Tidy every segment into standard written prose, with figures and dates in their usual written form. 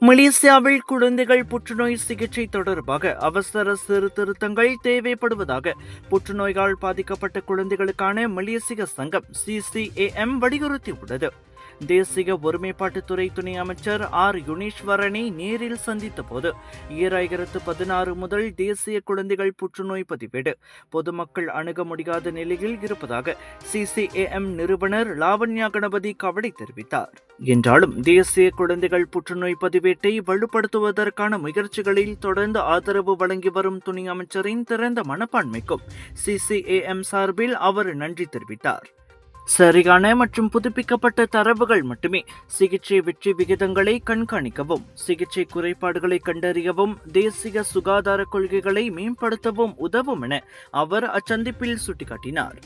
மலேசியாவில் குழந்தைகள் புற்றுநோய் சிகிச்சை தொடர்பாக அவசர சீர்திருத்தங்கள் தேவைப்படுவதாக புற்றுநோயால் பாதிக்கப்பட்ட குழந்தைகளுக்கான மலேசிய சங்கம் CCAM வலியுறுத்தியுள்ளது. தேசிய ஒருமைப்பாட்டுத்துறை துணை அமைச்சர் யுனீஸ்வரனை நேரில் சந்தித்த போது 2016 முதல் தேசிய குழந்தைகள் புற்றுநோய் பதிவேடு பொதுமக்கள் அணுக முடியாத நிலையில் இருப்பதாக CCAM நிறுவனர் லாவண்யா கணபதி கவலை தெரிவித்தார். என்றாலும் தேசிய குழந்தைகள் புற்றுநோய் பதிவேட்டை வலுப்படுத்துவதற்கான முயற்சிகளில் தொடர்ந்து ஆதரவு வழங்கி வரும் துணை அமைச்சரின் திறந்த மனப்பான்மைக்கும் CCAM சார்பில் அவர் நன்றி தெரிவித்தார். சரியான மற்றும் புதுப்பிக்கப்பட்ட தரவுகள் மட்டுமே சிகிச்சை வெற்றி விகிதங்களை கண்காணிக்கவும், சிகிச்சை குறைபாடுகளை கண்டறியவும், தேசிய சுகாதார கொள்கைகளை மேம்படுத்தவும் உதவும் என அவர் அச்சந்திப்பில் சுட்டிக்காட்டினார்.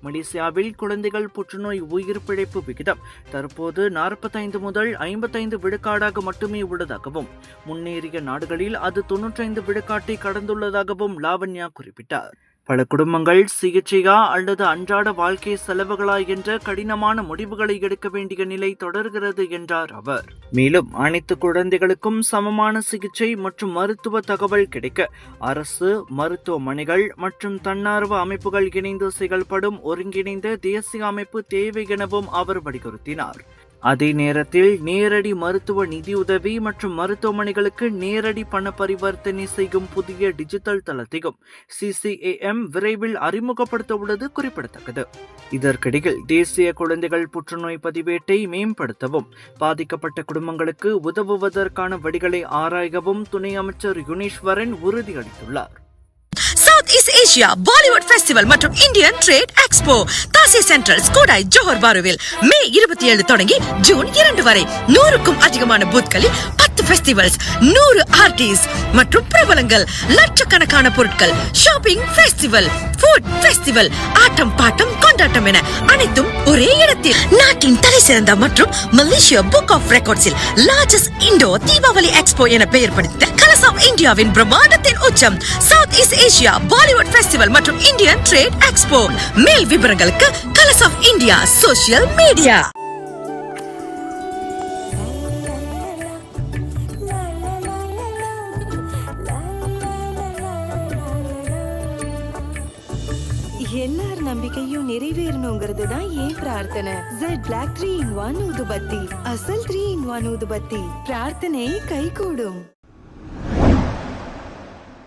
மலேசியாவில் குழந்தைகள் புற்றுநோய் உயிர் பிழைப்பு விகிதம் தற்போது 45 முதல் 55 விழுக்காடாக மட்டுமே உள்ளதாகவும், முன்னேறிய நாடுகளில் அது 95 விழுக்காட்டை கடந்துள்ளதாகவும் லாவண்யா குறிப்பிட்டார். பல குடும்பங்கள் சிகிச்சையா அல்லது அன்றாட வாழ்க்கை செலவுகளா என்ற கடினமான முடிவுகளை எடுக்க வேண்டிய நிலை தொடர்கிறது என்றார் அவர். மேலும் அனைத்து குழந்தைகளுக்கும் சமமான சிகிச்சை மற்றும் மருத்துவ தகவல் கிடைக்க அரசு, மருத்துவமனைகள் மற்றும் தன்னார்வ அமைப்புகள் இணைந்து செயல்படும் ஒருங்கிணைந்த தேசிய அமைப்பு தேவை எனவும் அவர் வலியுறுத்தினார். அதே நேரத்தில் நேரடி மருத்துவ நிதியுதவி மற்றும் மருத்துவமனைகளுக்கு நேரடி பண பரிவர்த்தனை செய்யும் புதிய டிஜிட்டல் தளத்தையும் CCAM விரைவில் அறிமுகப்படுத்த உள்ளது குறிப்பிடத்தக்கது. இதற்கிடையில் தேசிய குழந்தைகள் புற்றுநோய் பதிவேட்டை மேம்படுத்தவும், பாதிக்கப்பட்ட குடும்பங்களுக்கு உதவுவதற்கான வழிகளை ஆராயவும் துணை அமைச்சர் யுனீஸ்வரன் உறுதியளித்துள்ளார். South East Asia Bollywood festival மற்றும் இந்தியன் ட்ரேட் எக்ஸ்போ தாசி சென்ட்ரல் ஸ்கோடாய் ஜோஹர் பாருவில் மே 27 தொடங்கி ஜூன் 2 வரை 100க்கும் அதிகமான பூத்களில் 10 ஃபெஸ்டிவல்ஸ், 100 ஆர்டிஸ்ட் மற்றும் பிரபலங்கள், லட்சக்கணக்கான பொருட்கள், ஷாப்பிங் ஃபெஸ்டிவல், ஃபுட் ஃபெஸ்டிவல், ஆட்டம் பாட்டம் கொண்டாட்டம் என அனைத்தும் ஒரே இடத்தில். நாட்டின் தலை சிறந்த மற்றும் மலேசியா புக் ஆஃப் ரெக்கார்ட்ஸில் லார்ஜஸ்ட் இண்டோ தீபாவளி எக்ஸ்போ என பெயர் படுத்த கலர்ஸ் ஆஃப் இந்தியாவின் பிரம்மாண்டத்தின் உச்சம் South East Asia Bollywood festival மற்றும் இந்தியன் ட்ரேட் எக்ஸ்போ. மேல் விவரங்களுக்கு colours of India social media. எல்லார் நம்பிக்கையும் நிறைவேறணுங்கிறது தான் ஏன் பிரார்த்தனை. Z Black 3-in-1 ஊதுபத்தி, அசல் 3-in-1 ஊதுபத்தி, பிரார்த்தனை கைகூடும்.